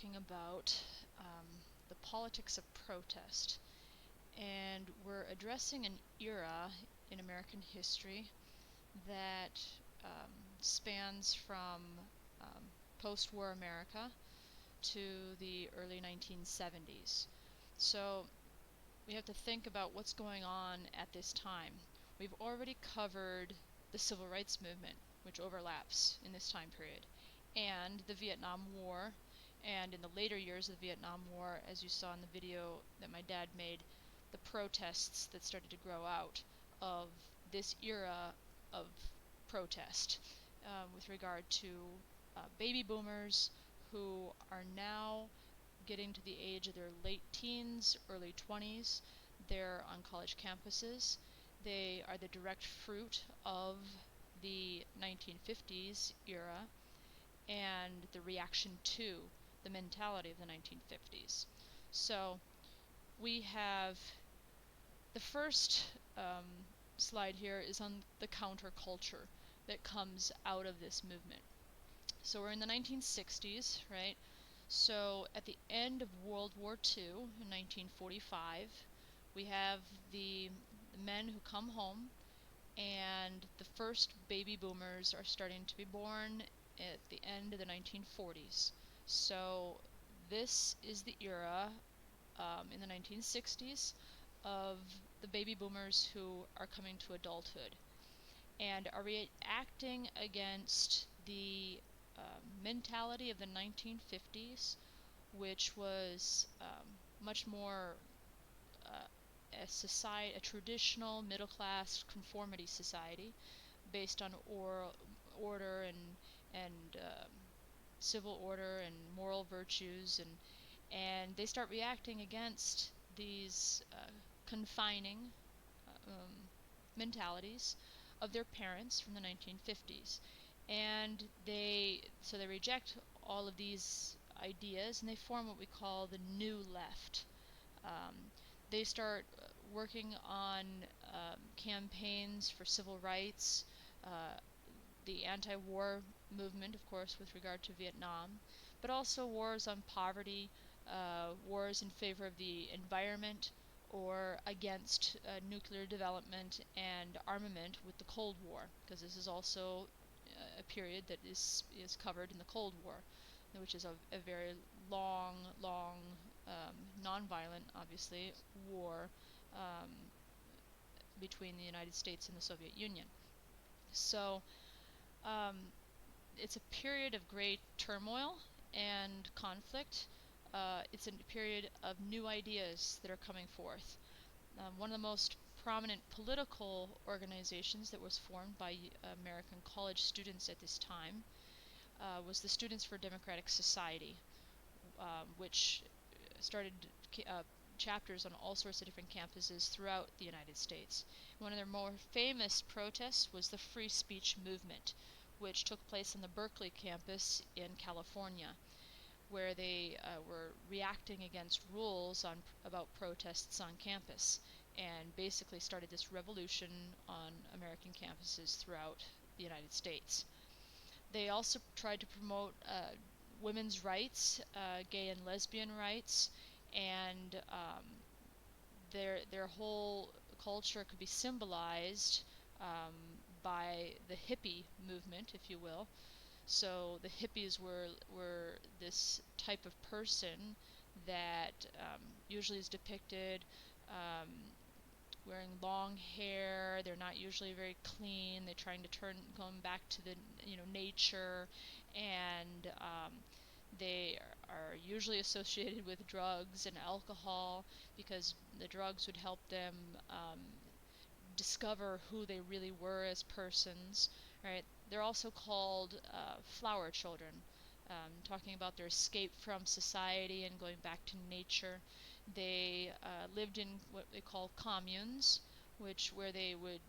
talking about the politics of protest, and we're addressing an era in American history that spans from post-war America to the early 1970s. So we have to think about what's going on at this time. We've already covered the Civil Rights Movement, which overlaps in this time period, and the Vietnam War, and in the later years of the Vietnam War, as you saw in the video that my dad made, the protests that started to grow out of this era of protest with regard to baby boomers who are now getting to the age of their late teens, early 20s. They're on college campuses. They are the direct fruit of the 1950s era and the reaction to the mentality of the 1950s. So we have the first slide here is on the counterculture that comes out of this movement. So we're in the 1960s, right? So at the end of World War II in 1945, we have the men who come home, and the first baby boomers are starting to be born at the end of the 1940s. So this is the era in the 1960s of the baby boomers who are coming to adulthood and are reacting against the mentality of the 1950s, which was much more a traditional middle-class conformity society based on order and civil order and moral virtues, and they start reacting against these confining mentalities of their parents from the 1950s. And they reject all of these ideas and they form what we call the New Left. They start working on campaigns for civil rights, the anti-war movement, of course, with regard to Vietnam, but also wars on poverty, wars in favor of the environment, or against nuclear development and armament with the Cold War, because this is also a period that is covered in the Cold War, which is a very long, non-violent, obviously, war between the United States and the Soviet Union. So it's a period of great turmoil and conflict. It's a period of new ideas that are coming forth. One of the most prominent political organizations that was formed by American college students at this time was the Students for Democratic Society, which started chapters on all sorts of different campuses throughout the United States. One of their more famous protests was the free speech movement, which took place on the Berkeley campus in California, where they were reacting against rules about protests on campus, and basically started this revolution on American campuses throughout the United States. They also tried to promote women's rights, gay and lesbian rights, and their whole culture could be symbolized by the hippie movement, if you will. So the hippies were this type of person that usually is depicted wearing long hair. They're not usually very clean. They're trying to going back to the nature, and they are usually associated with drugs and alcohol because the drugs would help them discover who they really were as persons, right? They're also called flower children, talking about their escape from society and going back to nature. They lived in what they call communes, where they would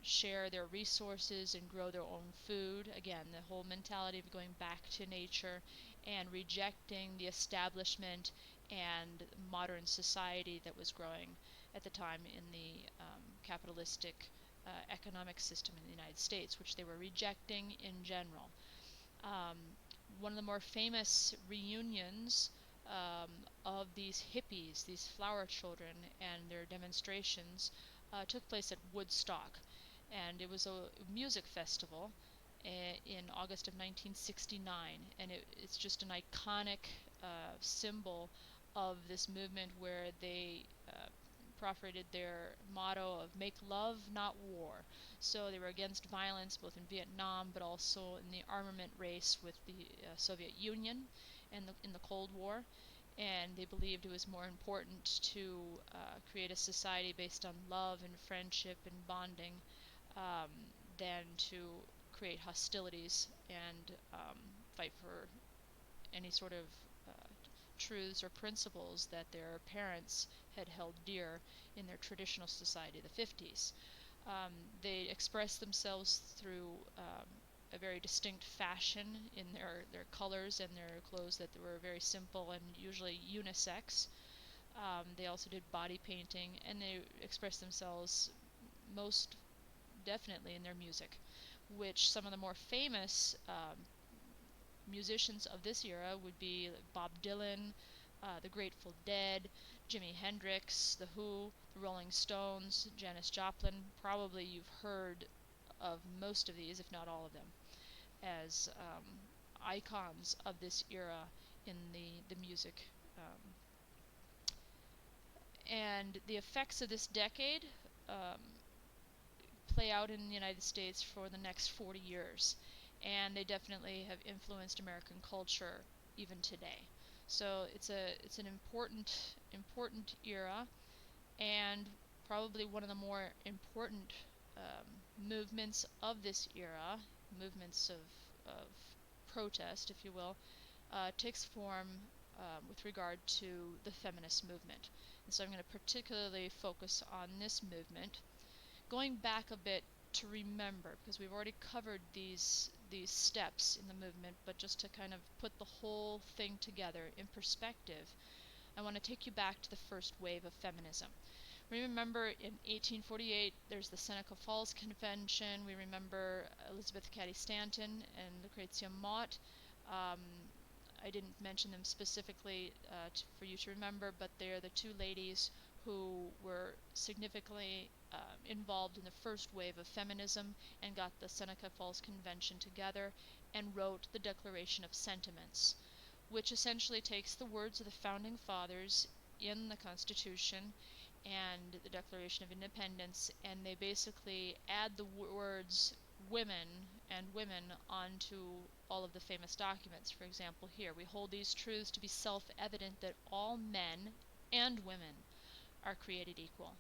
share their resources and grow their own food. Again, the whole mentality of going back to nature and rejecting the establishment and modern society that was growing at the time in the capitalistic economic system in the United States, which they were rejecting in general. one of the more famous reunions of these hippies, these flower children, and their demonstrations took place at Woodstock. And it was a music festival in August of 1969. And it's just an iconic symbol of this movement where they proferated their motto of make love, not war. So they were against violence both in Vietnam but also in the armament race with the Soviet Union and in the Cold War. And they believed it was more important to create a society based on love and friendship and bonding um, than to create hostilities and fight for any sort of uh, truths or principles that their parents had held dear in their traditional society, the 50s. Um, they expressed themselves through a very distinct fashion in their colors and their clothes that were very simple and usually unisex. They also did body painting, and they expressed themselves most definitely in their music, which some of the more famous musicians of this era would be Bob Dylan, the Grateful Dead, Jimi Hendrix, The Who, the Rolling Stones, Janis Joplin. Probably you've heard of most of these, if not all of them, as icons of this era in the music. And the effects of this decade um, play out in the United States for the next 40 years. And they definitely have influenced American culture even today. So it's an important era, and probably one of the more important movements of this era, movements of protest, if you will, takes form with regard to the feminist movement. And so I'm going to particularly focus on this movement, going back a bit to remember, because we've already covered these steps in the movement, but just to kind of put the whole thing together in perspective, I want to take you back to the first wave of feminism. Remember in 1848 there's the Seneca Falls Convention. We remember Elizabeth Cady Stanton and Lucretia Mott. Um, I didn't mention them specifically for you to remember, but they're the two ladies who were significantly involved in the first wave of feminism and got the Seneca Falls Convention together and wrote the Declaration of Sentiments, which essentially takes the words of the founding fathers in the Constitution and the Declaration of Independence, and they basically add the words women and women onto all of the famous documents. For example, here, we hold these truths to be self-evident that all men and women are created equal.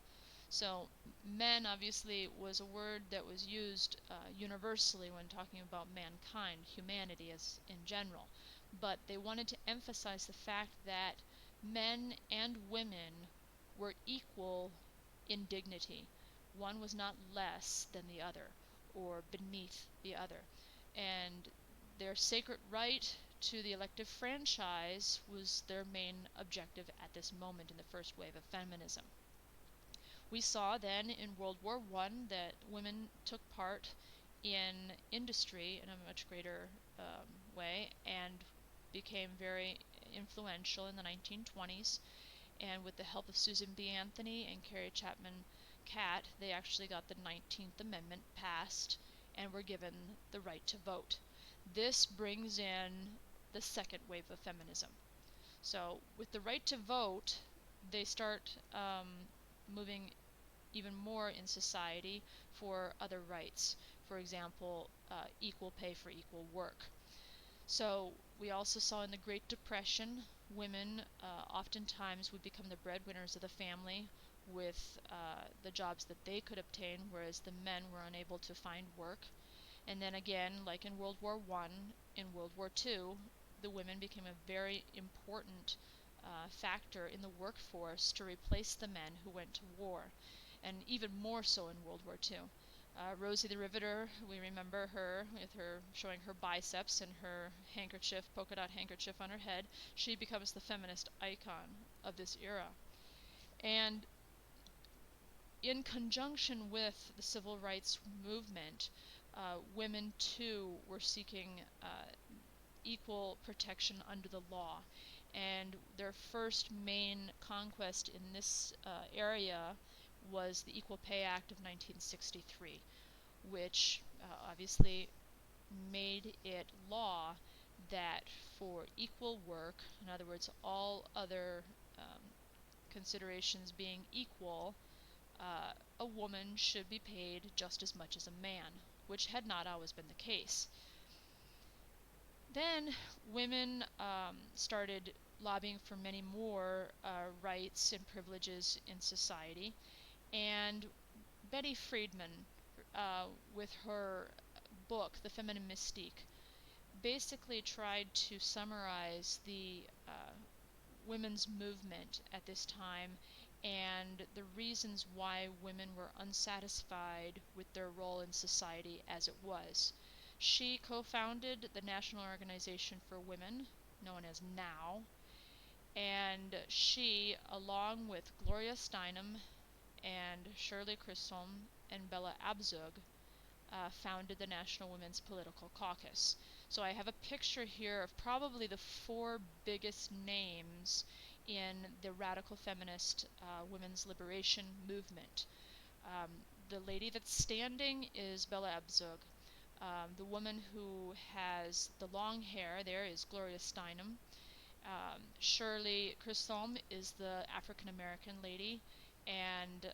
So men obviously was a word that was used universally when talking about mankind, humanity as in general. But they wanted to emphasize the fact that men and women were equal in dignity. One was not less than the other or beneath the other. And their sacred right to the elective franchise was their main objective at this moment in the first wave of feminism. We saw then in World War I that women took part in industry in a much greater way and became very influential in the 1920s. And with the help of Susan B. Anthony and Carrie Chapman Catt, they actually got the 19th Amendment passed and were given the right to vote. This brings in the second wave of feminism. So with the right to vote, they start moving even more in society for other rights. For example, equal pay for equal work. So we also saw in the Great Depression, women oftentimes would become the breadwinners of the family with the jobs that they could obtain, whereas the men were unable to find work. And then again, like in World War I, in World War II, the women became a very important factor in the workforce to replace the men who went to war, and even more so in World War II. Rosie the Riveter, we remember her with her showing her biceps and her handkerchief, polka dot handkerchief on her head. She becomes the feminist icon of this era. And in conjunction with the civil rights movement, women too were seeking equal protection under the law. And their first main conquest in this area was the Equal Pay Act of 1963, which obviously made it law that for equal work, in other words, all other considerations being equal, a woman should be paid just as much as a man, which had not always been the case. Then women started lobbying for many more rights and privileges in society, and Betty Friedan, with her book, The Feminine Mystique, basically tried to summarize the women's movement at this time and the reasons why women were unsatisfied with their role in society as it was. She co-founded the National Organization for Women, known as NOW, and she, along with Gloria Steinem and Shirley Chisholm and Bella Abzug, founded the National Women's Political Caucus. So I have a picture here of probably the four biggest names in the radical feminist women's liberation movement. Um, the lady that's standing is Bella Abzug. The woman who has the long hair there is Gloria Steinem. Shirley Chisholm is the African American lady, and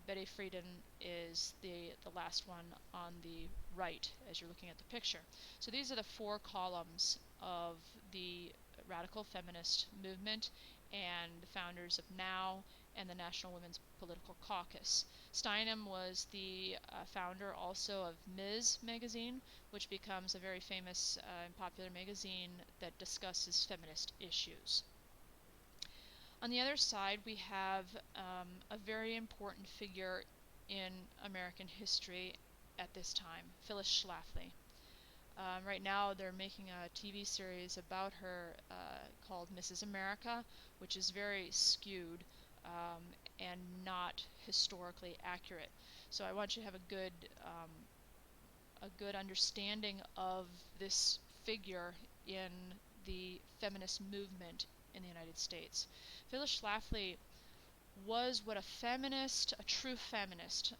Betty Friedan is the last one on the right as you're looking at the picture. So these are the four columns of the radical feminist movement and the founders of NOW and the National Women's Political Caucus. Steinem was the founder also of Ms. magazine, which becomes a very famous and popular magazine that discusses feminist issues. On the other side, we have a very important figure in American history at this time, Phyllis Schlafly. Right now, they're making a TV series about her called Mrs. America, which is very skewed and not historically accurate. So I want you to have a good understanding of this figure in the feminist movement in the United States. Phyllis Schlafly was what a feminist, a true feminist,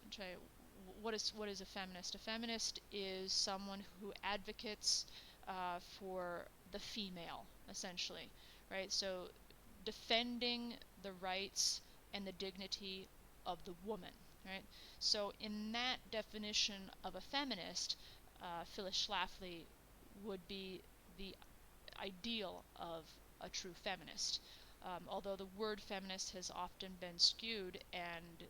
what is a feminist? A feminist is someone who advocates for the female, essentially, right? So defending the rights and the dignity of the woman, right? So in that definition of a feminist, Phyllis Schlafly would be the ideal of a true feminist. Although the word feminist has often been skewed and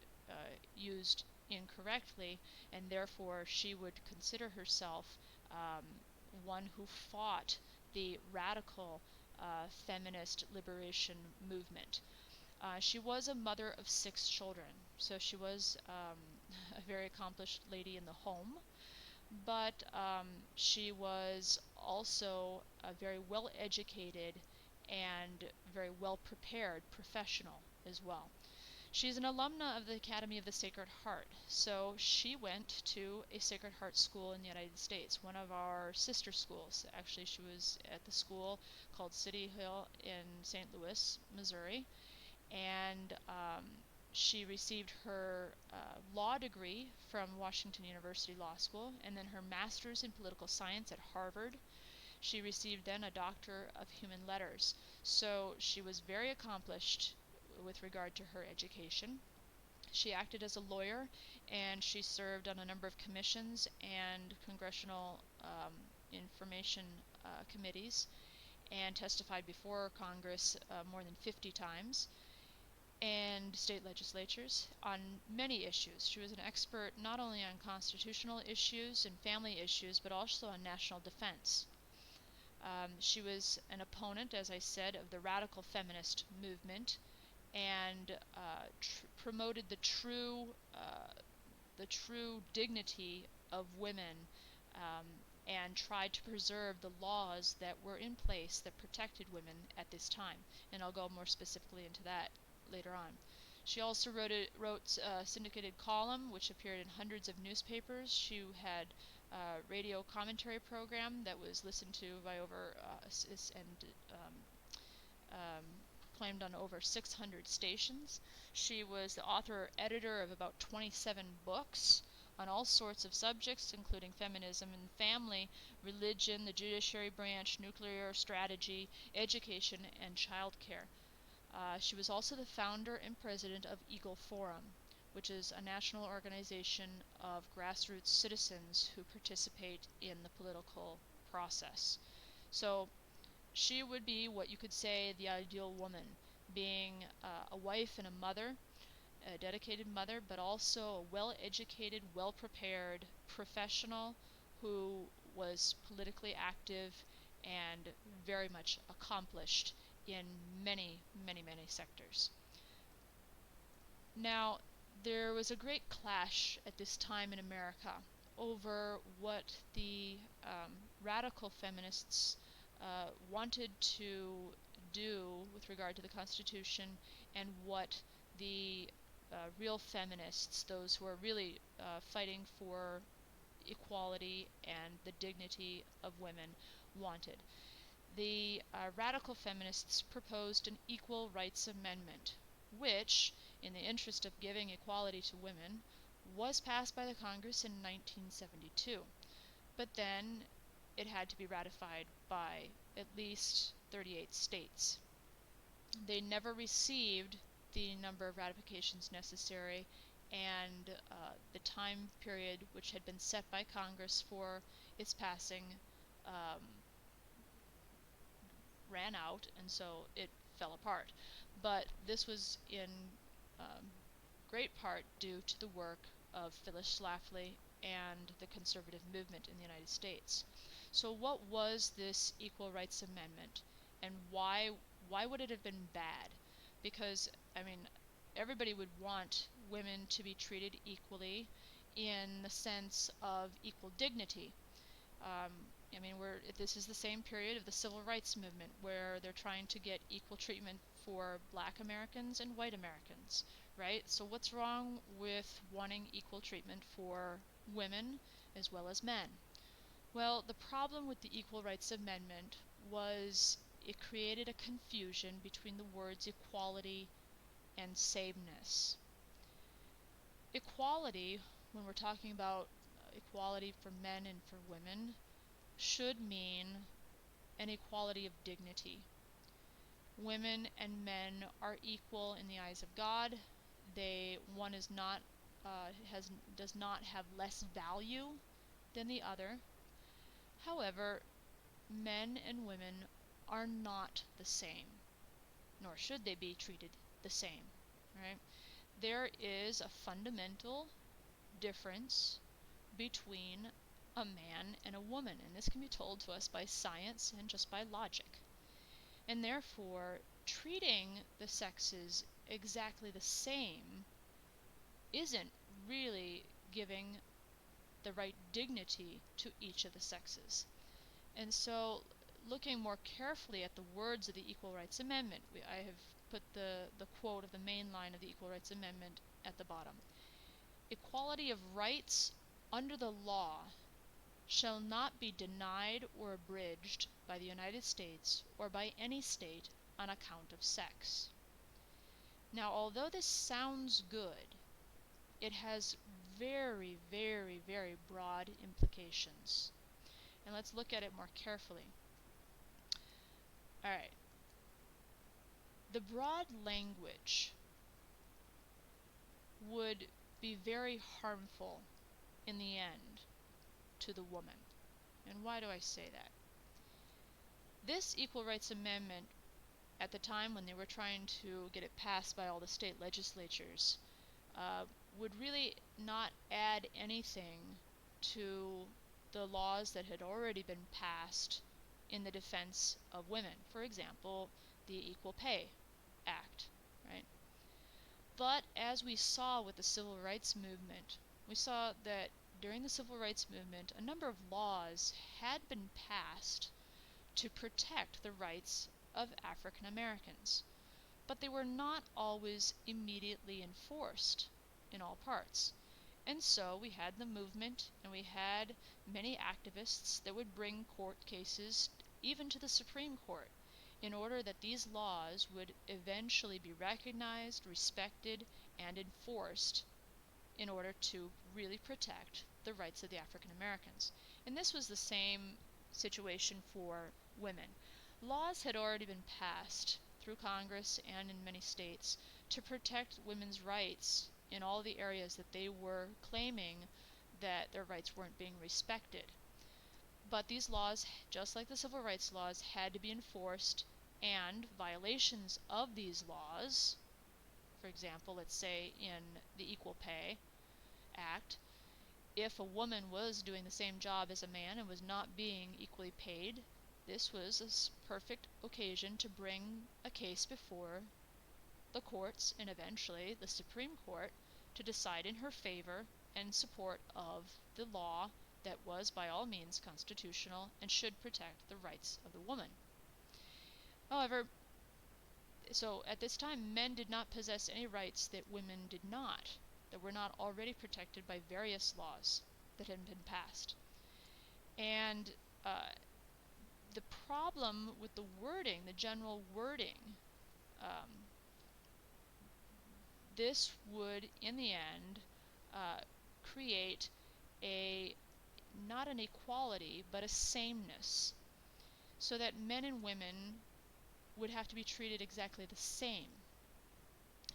used incorrectly, and therefore she would consider herself um, one who fought the radical feminist liberation movement. She was a mother of 6 children, so she was a very accomplished lady in the home, but she was also a very well educated and very well prepared professional as well. She's an alumna of the Academy of the Sacred Heart, so she went to a Sacred Heart school in the United States, one of our sister schools. Actually, she was at the school called City Hill in St. Louis, Missouri, and she received her law degree from Washington University Law School and then her master's in political science at Harvard. She received then a Doctor of Human Letters. So she was very accomplished with regard to her education. She acted as a lawyer and she served on a number of commissions and congressional information committees and testified before Congress more than 50 times and state legislatures on many issues. She was an expert not only on constitutional issues and family issues, but also on national defense. She was an opponent, as I said, of the radical feminist movement and promoted the true dignity of women um, and tried to preserve the laws that were in place that protected women at this time. And I'll go more specifically into that later on. She also wrote a syndicated column which appeared in hundreds of newspapers. She had radio commentary program that was listened to by over um, claimed on over 600 stations. She was the author editor of about 27 books on all sorts of subjects, including feminism and family, religion, the judiciary branch, nuclear strategy, education, and childcare. She was also the founder and president of Eagle Forum, which is a national organization of grassroots citizens who participate in the political process. So she would be what you could say the ideal woman, being a wife and a mother, a dedicated mother, but also a well-educated, well-prepared professional who was politically active and very much accomplished in many, many, many sectors. Now, there was a great clash at this time in America over what the radical feminists wanted to do with regard to the Constitution and what the real feminists, those who are really fighting for equality and the dignity of women, wanted. The radical feminists proposed an Equal Rights Amendment, which, in the interest of giving equality to women, was passed by the Congress in 1972. But then it had to be ratified by at least 38 states. They never received the number of ratifications necessary, and the time period which had been set by Congress for its passing um, ran out, and so it fell apart. But this was in um, great part due to the work of Phyllis Schlafly and the conservative movement in the United States. So what was this Equal Rights Amendment, and why would it have been bad? Because, I mean, everybody would want women to be treated equally in the sense of equal dignity. Um, I mean, this is the same period of the Civil Rights Movement where they're trying to get equal treatment for black Americans and white Americans, right? So what's wrong with wanting equal treatment for women as well as men? Well, the problem with the Equal Rights Amendment was it created a confusion between the words equality and sameness. Equality, when we're talking about equality for men and for women, should mean an equality of dignity. Women and men are equal in the eyes of God. One is not does not have less value than the other. However, men and women are not the same, nor should they be treated the same, right? There is a fundamental difference between a man and a woman, and this can be told to us by science and just by logic. And therefore, treating the sexes exactly the same isn't really giving the right dignity to each of the sexes. And so, looking more carefully at the words of the Equal Rights Amendment, I have put the quote of the main line of the Equal Rights Amendment at the bottom. Equality of rights under the law shall not be denied or abridged by the United States or by any state on account of sex. Now, although this sounds good, it has very, very, very broad implications. And let's look at it more carefully. Alright. The broad language would be very harmful in the end to the woman. And why do I say that? This Equal Rights Amendment, at the time when they were trying to get it passed by all the state legislatures, would really not add anything to the laws that had already been passed in the defense of women. For example, the Equal Pay Act, right? But as we saw with the Civil Rights Movement, we saw that during the Civil Rights Movement, a number of laws had been passed to protect the rights of African Americans, but they were not always immediately enforced in all parts. And so we had the movement, and we had many activists that would bring court cases even to the Supreme Court in order that these laws would eventually be recognized, respected, and enforced in order to really protect the rights of the African Americans. And this was the same situation for women. Laws had already been passed through Congress and in many states to protect women's rights in all the areas that they were claiming that their rights weren't being respected. But these laws, just like the civil rights laws, had to be enforced, and violations of these laws, for example, let's say in the Equal Pay Act, if a woman was doing the same job as a man and was not being equally paid, this was a perfect occasion to bring a case before the courts and eventually the Supreme Court to decide in her favor and support of the law that was by all means constitutional and should protect the rights of the woman. However, so at this time, men did not possess any rights that women did not, that were not already protected by various laws that had been passed. And the problem with the wording, the general wording, this would, in the end, create not an equality, but a sameness, so that men and women would have to be treated exactly the same.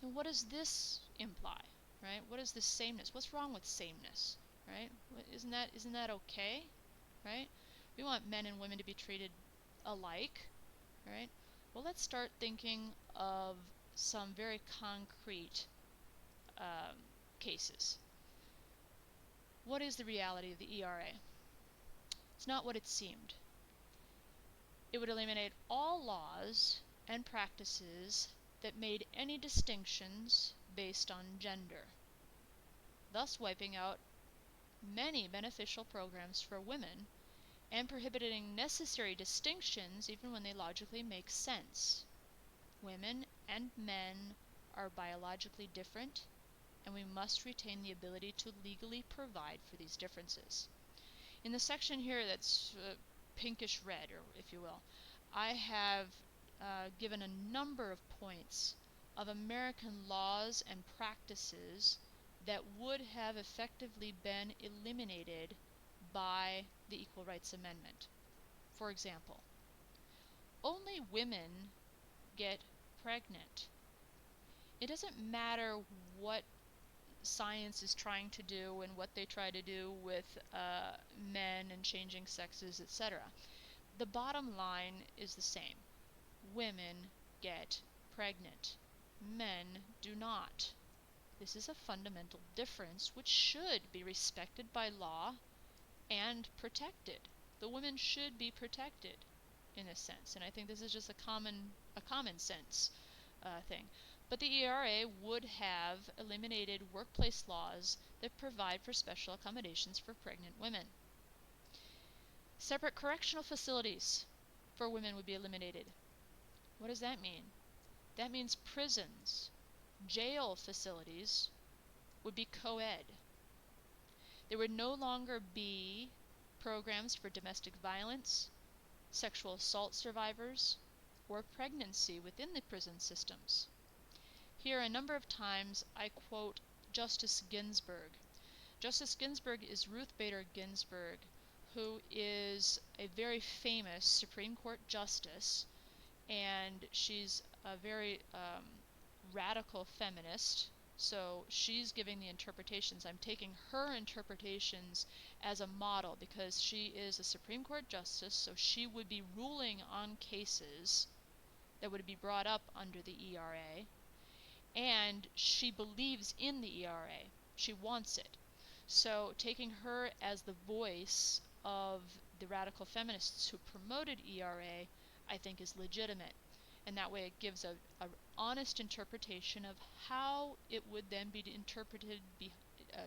And what does this imply, right? What is this sameness? What's wrong with sameness, right? Isn't that okay, right? We want men and women to be treated alike, right? Well, let's start thinking of some very concrete cases. What is the reality of the ERA? It's not what it seemed. It would eliminate all laws and practices that made any distinctions based on gender, thus wiping out many beneficial programs for women and prohibiting necessary distinctions even when they logically make sense. Women and men are biologically different, and we must retain the ability to legally provide for these differences. In the section here that's pinkish red, or if you will, I have given a number of points of American laws and practices that would have effectively been eliminated by the Equal Rights Amendment. For example, only women get pregnant. It doesn't matter what science is trying to do and what they try to do with men and changing sexes, etc. The bottom line is the same. Women get pregnant. Men do not. This is a fundamental difference which should be respected by law and protected. The women should be protected in a sense, and I think this is just a common sense thing. But the ERA would have eliminated workplace laws that provide for special accommodations for pregnant women. Separate correctional facilities for women would be eliminated. What does that mean? That means prisons, jail facilities would be co-ed. There would no longer be programs for domestic violence, sexual assault survivors, or pregnancy within the prison systems. Here, a number of times, I quote Justice Ginsburg. Justice Ginsburg is Ruth Bader Ginsburg, who is a very famous Supreme Court justice, and she's a very radical feminist. So she's giving the interpretations. I'm taking her interpretations as a model because she is a Supreme Court justice, so she would be ruling on cases that would be brought up under the ERA, and she believes in the ERA. She wants it. So taking her as the voice of the radical feminists who promoted ERA, I think is legitimate. And that way it gives a honest interpretation of how it would then be interpreted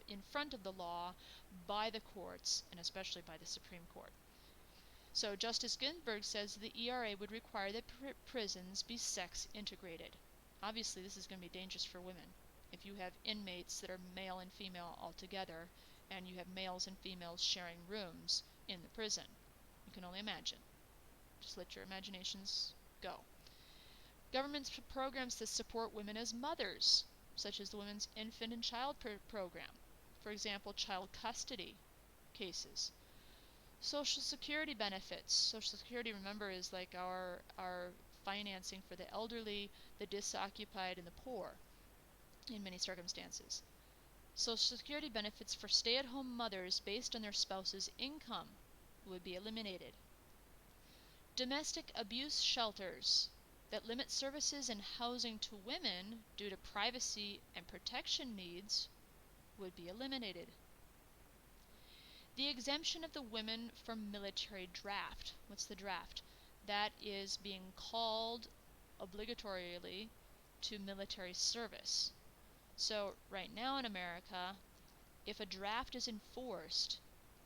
in front of the law by the courts, and especially by the Supreme Court. So Justice Ginsburg says the ERA would require that prisons be sex integrated. Obviously this is going to be dangerous for women if you have inmates that are male and female altogether, and you have males and females sharing rooms in the prison. You can only imagine. Just let your imaginations go. Government programs that support women as mothers, such as the Women's Infant and Child Program. For example, child custody cases. Social Security benefits. Social Security, remember, is like our financing for the elderly, the disoccupied, and the poor in many circumstances. Social Security benefits for stay-at-home mothers based on their spouse's income would be eliminated. Domestic abuse shelters that limit services and housing to women due to privacy and protection needs would be eliminated. The exemption of the women from military draft. What's the draft? That is being called obligatorily to military service. So right now in America, if a draft is enforced,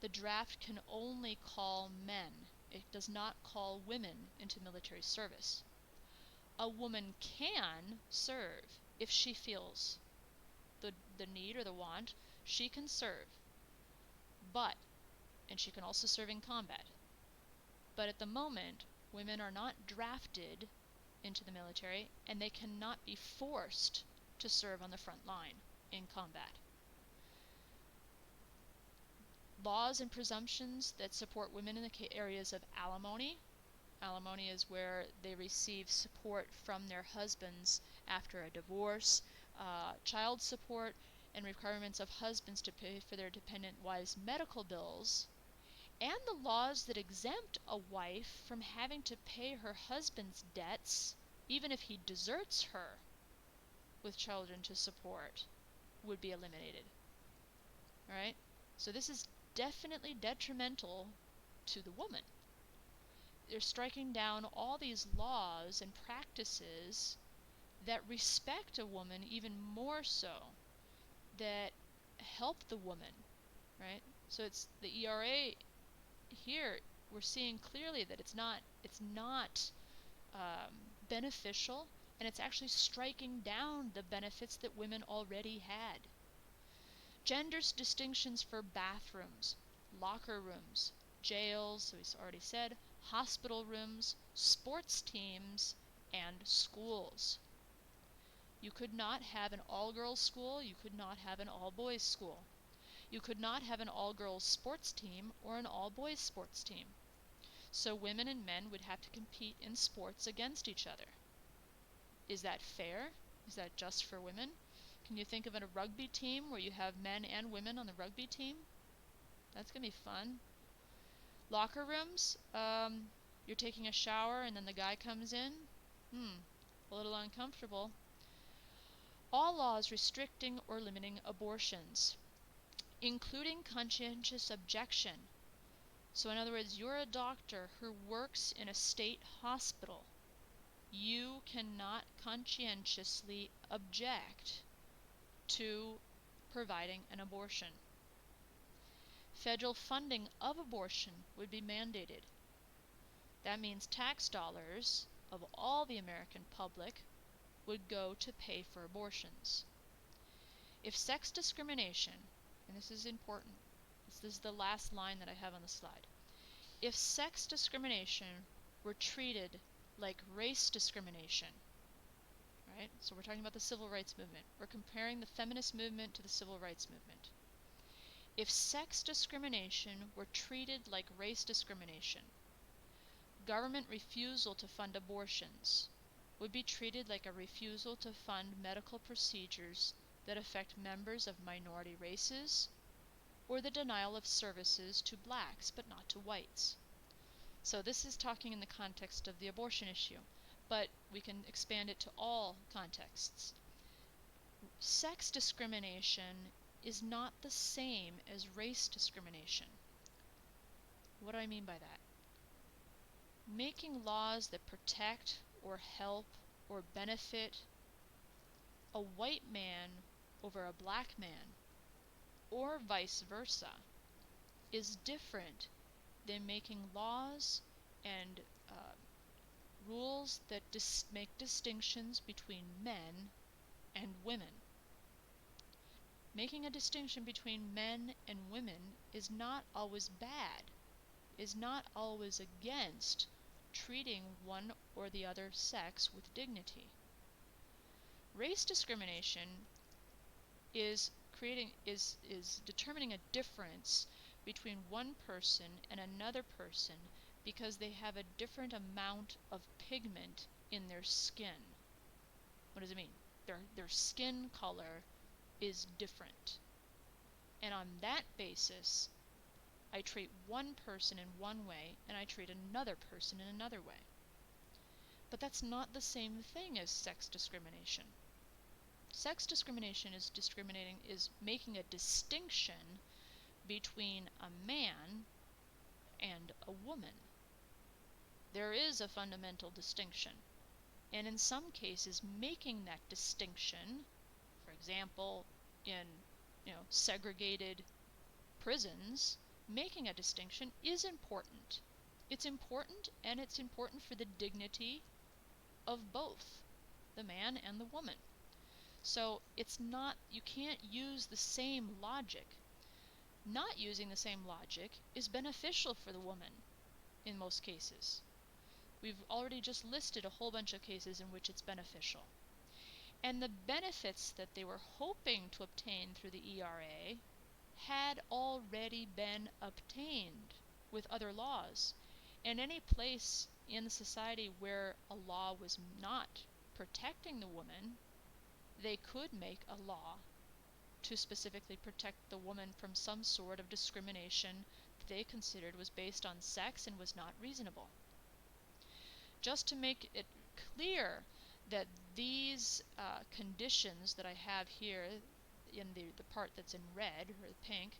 the draft can only call men. It does not call women into military service. A woman can serve if she feels the need or the want. She can serve, and she can also serve in combat. But at the moment, women are not drafted into the military, and they cannot be forced to serve on the front line in combat. Laws and presumptions that support women in the areas of alimony. Alimony is where they receive support from their husbands after a divorce, child support, and requirements of husbands to pay for their dependent wives' medical bills, and the laws that exempt a wife from having to pay her husband's debts, even if he deserts her with children to support, would be eliminated. All right? So this is definitely detrimental to the woman. They're striking down all these laws and practices that respect a woman even more so, that help the woman, right? So it's the ERA here. We're seeing clearly that it's not beneficial, and it's actually striking down the benefits that women already had. Gender distinctions for bathrooms, locker rooms, jails, so he's already said, hospital rooms, sports teams, and schools. You could not have an all-girls school, you could not have an all-boys school. You could not have an all-girls sports team or an all-boys sports team. So women and men would have to compete in sports against each other. Is that fair? Is that just for women? Can you think of a rugby team where you have men and women on the rugby team? That's going to be fun. Locker rooms, you're taking a shower and then the guy comes in. A little uncomfortable. All laws restricting or limiting abortions, including conscientious objection. So in other words, you're a doctor who works in a state hospital. You cannot conscientiously object to providing an abortion. Federal funding of abortion would be mandated. That means tax dollars of all the American public would go to pay for abortions. If sex discrimination, and this is important, this is the last line that I have on the slide. If sex discrimination were treated like race discrimination, right? So we're talking about the civil rights movement. We're comparing the feminist movement to the civil rights movement. If sex discrimination were treated like race discrimination, government refusal to fund abortions would be treated like a refusal to fund medical procedures that affect members of minority races, or the denial of services to blacks but not to whites. So this is talking in the context of the abortion issue, but we can expand it to all contexts. Sex discrimination is not the same as race discrimination. What do I mean by that? Making laws that protect or help or benefit a white man over a black man, or vice versa, is different than making laws and rules that make distinctions between men and women. Making a distinction between men and women is not always bad, is not always against treating one or the other sex with dignity. Race discrimination is determining a difference between one person and another person because they have a different amount of pigment in their skin. What does it mean? Their skin color is different. And on that basis, I treat one person in one way and I treat another person in another way. But that's not the same thing as sex discrimination. Sex discrimination is making a distinction between a man and a woman. There is a fundamental distinction. And in some cases, making that distinction, for example, in segregated prisons, making a distinction is important. It's important, and it's important for the dignity of both the man and the woman. So it's not, you can't use the same logic. Not using the same logic is beneficial for the woman in most cases. We've already just listed a whole bunch of cases in which it's beneficial. And the benefits that they were hoping to obtain through the ERA had already been obtained with other laws. And any place in the society where a law was not protecting the woman, they could make a law to specifically protect the woman from some sort of discrimination that they considered was based on sex and was not reasonable. Just to make it clear that these conditions that I have here in the part that's in red or pink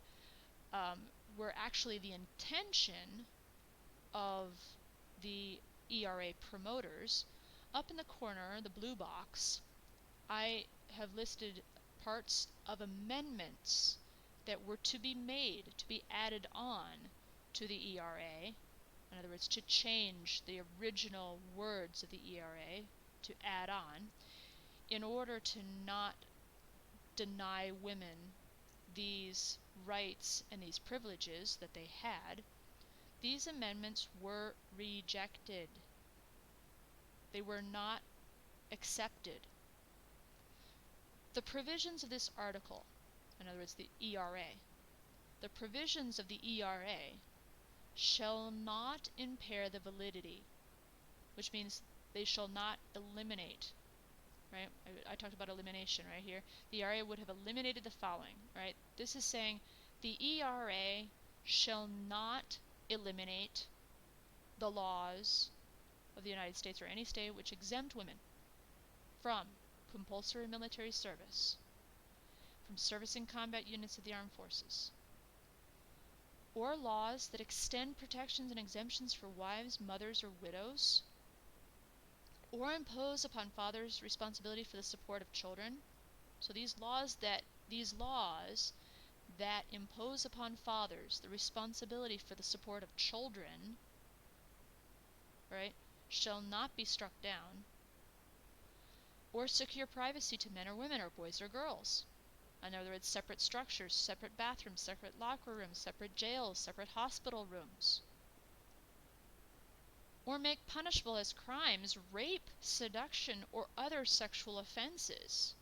were actually the intention of the ERA promoters. Up in the corner, the blue box, I have listed parts of amendments that were to be made, to be added on to the ERA. In other words, to change the original words of the ERA, to add on, in order to not deny women these rights and these privileges that they had. These amendments were rejected. They were not accepted. The provisions of this article, in other words, the ERA, the provisions of the ERA shall not impair the validity, which means they shall not eliminate, right? I talked about elimination right here. The ERA would have eliminated the following, right? This is saying the ERA shall not eliminate the laws of the United States or any state which exempt women from compulsory military service, from service in combat units of the armed forces, or laws that extend protections and exemptions for wives, mothers, or widows, or impose upon fathers responsibility for the support of children. So these laws that impose upon fathers the responsibility for the support of children, right, shall not be struck down, or secure privacy to men or women or boys or girls. In other words, separate structures, separate bathrooms, separate locker rooms, separate jails, separate hospital rooms. Or make punishable as crimes rape, seduction, or other sexual offenses.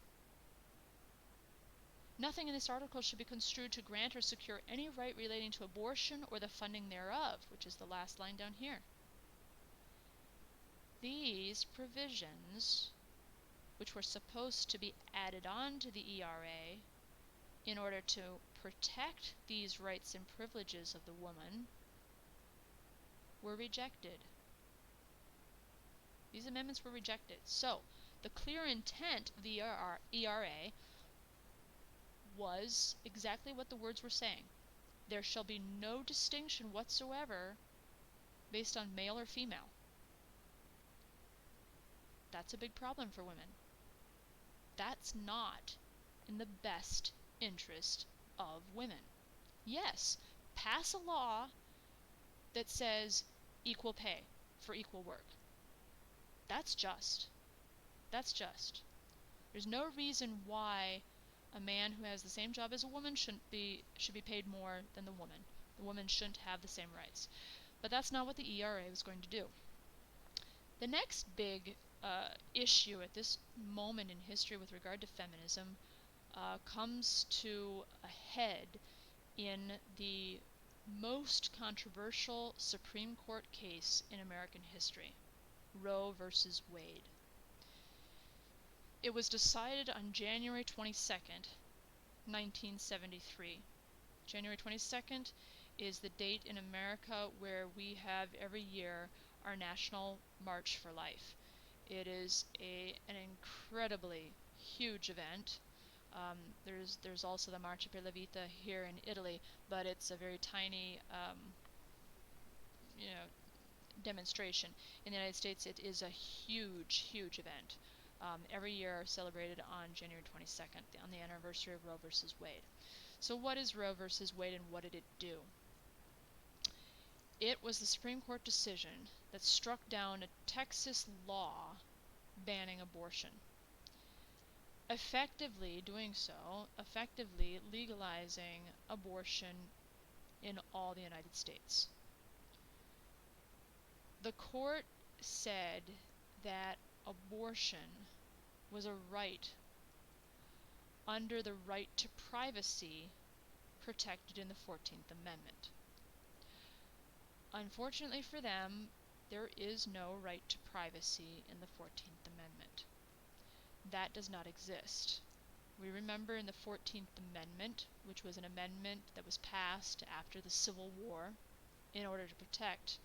Nothing in this article should be construed to grant or secure any right relating to abortion or the funding thereof, which is the last line down here. These provisions, which were supposed to be added on to the ERA in order to protect these rights and privileges of the woman, were rejected. These amendments were rejected. So, the clear intent of the ERA was exactly what the words were saying. There shall be no distinction whatsoever based on male or female. That's a big problem for women. That's not in the best interest of women. Yes, pass a law that says equal pay for equal work. That's just. That's just. There's no reason why A man who has the same job as a woman should be paid more than the woman. The woman shouldn't have the same rights. But that's not what the ERA was going to do. The next big issue at this moment in history with regard to feminism comes to a head in the most controversial Supreme Court case in American history, Roe versus Wade. It was decided on January 22nd, 1973. January 22nd is the date in America where we have every year our National March for Life. It is an incredibly huge event. There's also the Marcia per la Vita here in Italy, but it's a very tiny demonstration. In the United States, it is a huge, huge event. Every year celebrated on January 22nd, on the anniversary of Roe versus Wade. So what is Roe versus Wade and what did it do? It was the Supreme Court decision that struck down a Texas law banning abortion. Effectively legalizing abortion in all the United States. The court said that abortion was a right under the right to privacy protected in the 14th Amendment. Unfortunately for them, there is no right to privacy in the 14th Amendment. That does not exist. We remember in the 14th Amendment, which was an amendment that was passed after the Civil War in order to protect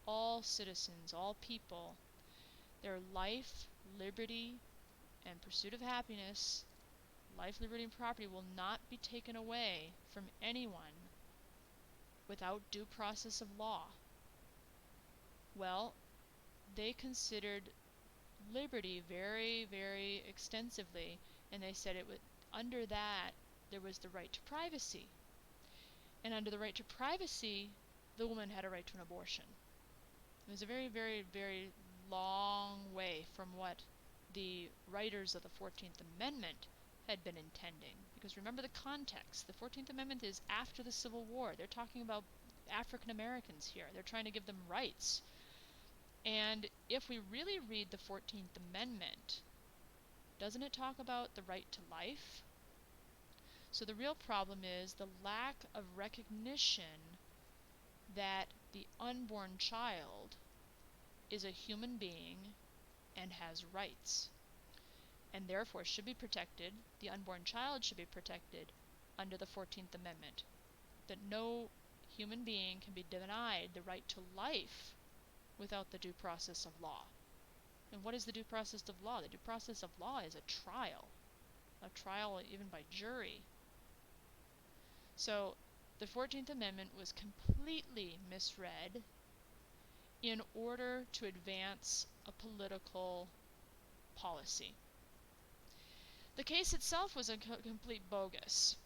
all citizens, all people, their life, liberty, and pursuit of happiness, life, liberty, and property will not be taken away from anyone without due process of law. Well, they considered liberty very, very extensively, and they said under that there was the right to privacy. And under the right to privacy, the woman had a right to an abortion. It was a very, very, very long way from what the writers of the 14th Amendment had been intending. Because remember the context. The 14th Amendment is after the Civil War. They're talking about African Americans here. They're trying to give them rights. And if we really read the 14th Amendment, doesn't it talk about the right to life? So the real problem is the lack of recognition that the unborn child is a human being and has rights, and therefore should be protected. The unborn child should be protected under the 14th Amendment. That no human being can be denied the right to life without the due process of law. And what is the due process of law? The due process of law is a trial even by jury. So the 14th Amendment was completely misread in order to advance a political policy. The case itself was a complete bogus.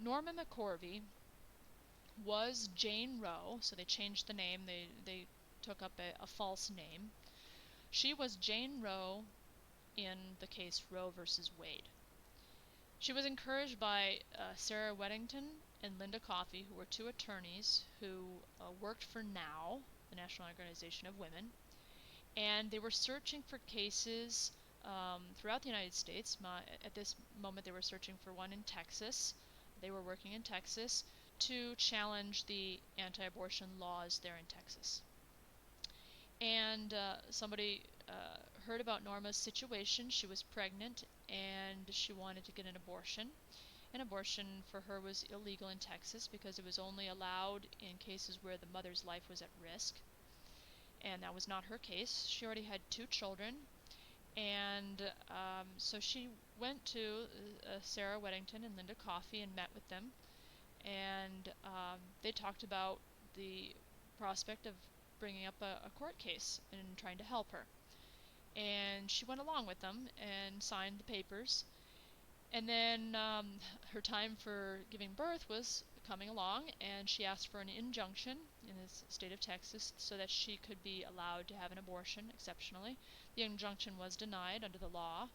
Norma McCorvey was Jane Roe, so they changed the name, they took up a false name. She was Jane Roe in the case Roe versus Wade. She was encouraged by Sarah Weddington and Linda Coffey, who were two attorneys who worked for NOW, the National Organization of Women, and they were searching for cases throughout the United States. At this moment they were searching for one in Texas. They were working in Texas to challenge the anti-abortion laws there in Texas. And somebody heard about Norma's situation. She was pregnant and she wanted to get an abortion. An abortion for her was illegal in Texas because it was only allowed in cases where the mother's life was at risk. And that was not her case. She already had 2 children. And so she went to Sarah Weddington and Linda Coffey and met with them. And they talked about the prospect of bringing up a court case and trying to help her. And she went along with them and signed the papers. And then her time for giving birth was coming along, and she asked for an injunction in the state of Texas so that she could be allowed to have an abortion exceptionally. The injunction was denied under the law,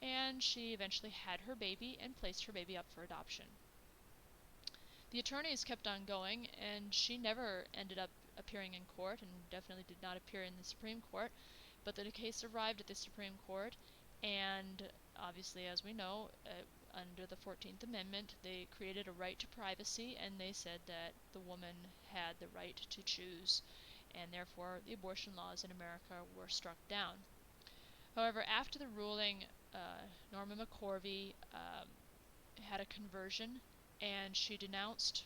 and she eventually had her baby and placed her baby up for adoption. The attorneys kept on going, and she never ended up appearing in court, and definitely did not appear in the Supreme Court. But the case arrived at the Supreme Court, and obviously, as we know, under the 14th Amendment, they created a right to privacy, and they said that the woman had the right to choose, and therefore the abortion laws in America were struck down. However, after the ruling, Norma McCorvey had a conversion, and she denounced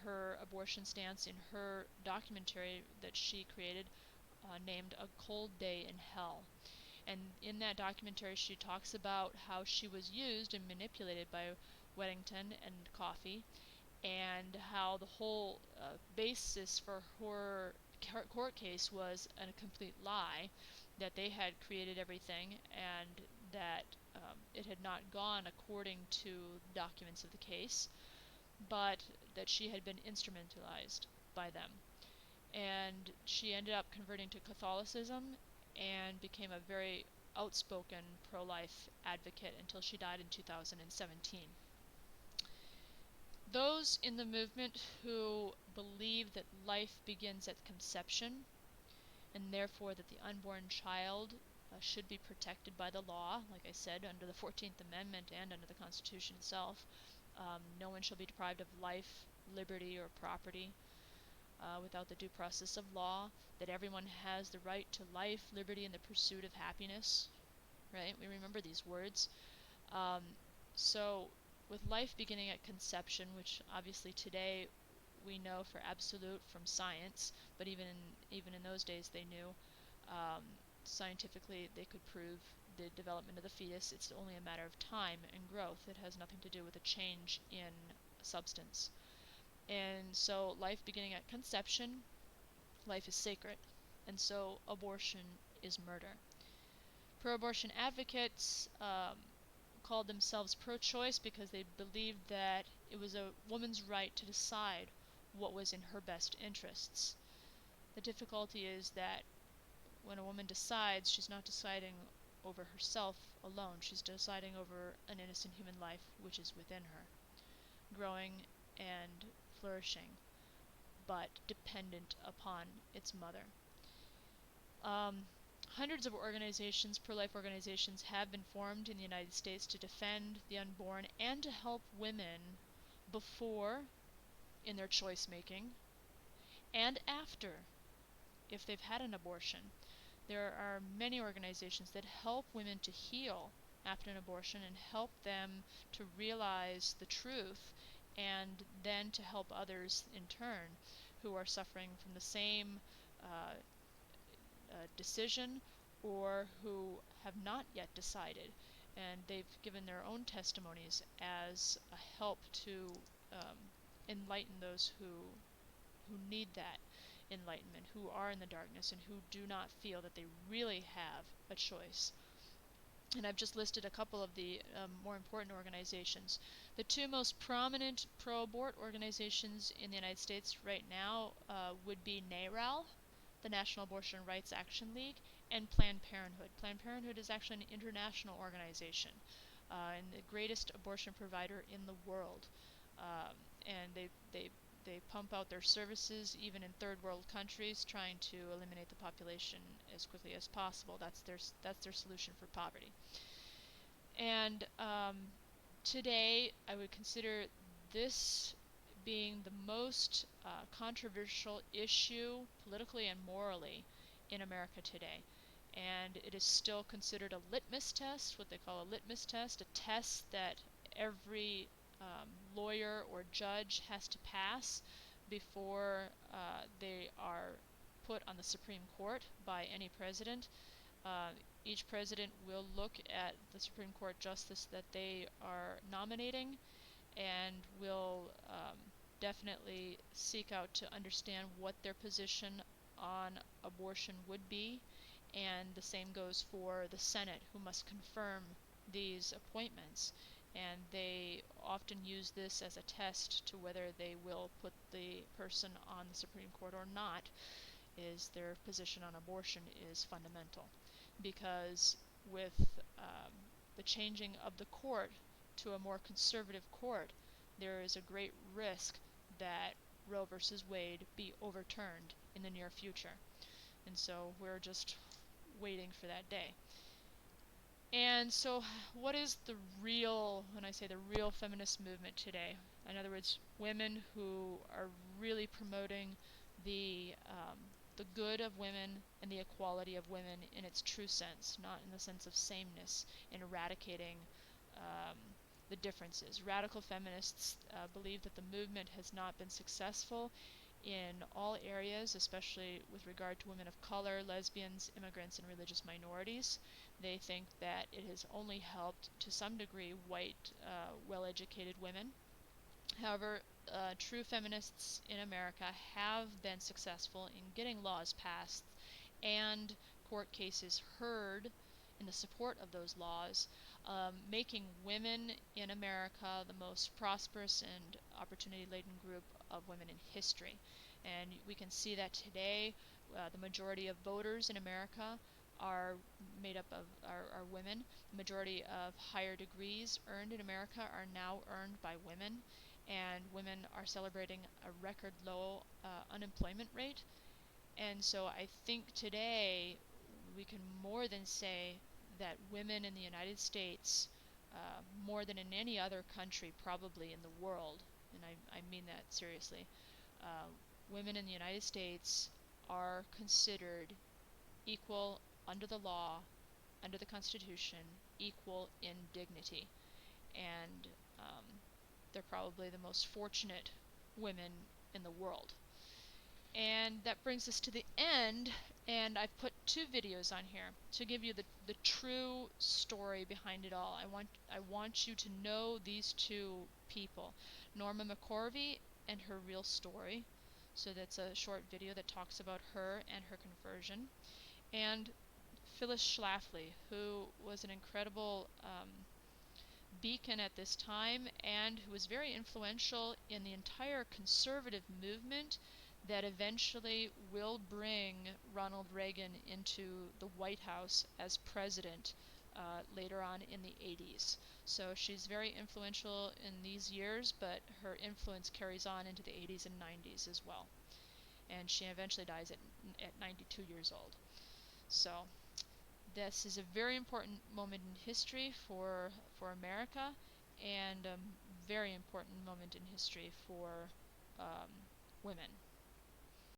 her abortion stance in her documentary that she created, named A Cold Day in Hell. And in that documentary, she talks about how she was used and manipulated by Weddington and Coffey, and how the whole basis for her court case was a complete lie, that they had created everything, and that it had not gone according to the documents of the case, but that she had been instrumentalized by them. And she ended up converting to Catholicism and became a very outspoken pro-life advocate until she died in 2017. Those in the movement who believe that life begins at conception, and therefore that the unborn child should be protected by the law, like I said, under the 14th Amendment and under the Constitution itself. No one shall be deprived of life, liberty, or property without the due process of law, that everyone has the right to life, liberty, and the pursuit of happiness, right? We remember these words. Um, so, with life beginning at conception, which obviously today we know for absolute from science, but even in those days they knew, um, scientifically they could prove the development of the fetus. It's only a matter of time and growth. It has nothing to do with a change in substance. And so life beginning at conception, life is sacred. And so abortion is murder. Pro-abortion advocates called themselves pro-choice because they believed that it was a woman's right to decide what was in her best interests. The difficulty is that when a woman decides, she's not deciding over herself alone. She's deciding over an innocent human life which is within her, growing and flourishing, but dependent upon its mother. Hundreds of organizations, pro-life organizations, have been formed in the United States to defend the unborn and to help women before in their choice making and after, if they've had an abortion. There are many organizations that help women to heal after an abortion and help them to realize the truth, and then to help others in turn who are suffering from the same decision, or who have not yet decided, and they've given their own testimonies as a help to enlighten those who need that enlightenment, who are in the darkness and who do not feel that they really have a choice. And I've just listed a couple of the more important organizations. The two most prominent pro-abort organizations in the United States right now would be NARAL, the National Abortion Rights Action League, and Planned Parenthood. Planned Parenthood is actually an international organization and the greatest abortion provider in the world. And they pump out their services even in third world countries, trying to eliminate the population as quickly as possible. That's their solution for poverty. And today I would consider this being the most controversial issue politically and morally in America today. And it is still considered a litmus test, what they call a litmus test, a test that every lawyer or judge has to pass before they are put on the Supreme Court by any president. Each president will look at the Supreme Court justice that they are nominating and will definitely seek out to understand what their position on abortion would be. And the same goes for the Senate, who must confirm these appointments. And they often use this as a test to whether they will put the person on the Supreme Court or not, is their position on abortion is fundamental. Because with the changing of the court to a more conservative court, there is a great risk that Roe versus Wade be overturned in the near future. And so we're just waiting for that day. And so what is the real, when I say the real feminist movement today? In other words, women who are really promoting the good of women and the equality of women in its true sense, not in the sense of sameness, and eradicating um, the differences. Radical feminists believe that the movement has not been successful in all areas, especially with regard to women of color, lesbians, immigrants, and religious minorities. They think that it has only helped, to some degree, white, well-educated women. However, true feminists in America have been successful in getting laws passed and court cases heard in the support of those laws, making women in America the most prosperous and opportunity-laden group of women in history. And we can see that today the majority of voters in America are made up of are women. The majority of higher degrees earned in America are now earned by women, and women are celebrating a record low unemployment rate. And so I think today we can more than say that women in the United States, more than in any other country probably in the world, and I mean that seriously, uh, women in the United States are considered equal under the law, under the Constitution, equal in dignity. And they're probably the most fortunate women in the world. And that brings us to the end, and I've put two videos on here to give you the true story behind it all. I want you to know these two people, Norma McCorvey and her real story. So that's a short video that talks about her and her conversion. And Phyllis Schlafly, who was an incredible beacon at this time and who was very influential in the entire conservative movement that eventually will bring Ronald Reagan into the White House as president later on in the 80s. So she's very influential in these years, but her influence carries on into the 80s and 90s as well. And she eventually dies at 92 years old. So this is a very important moment in history for America, and a very important moment in history for women.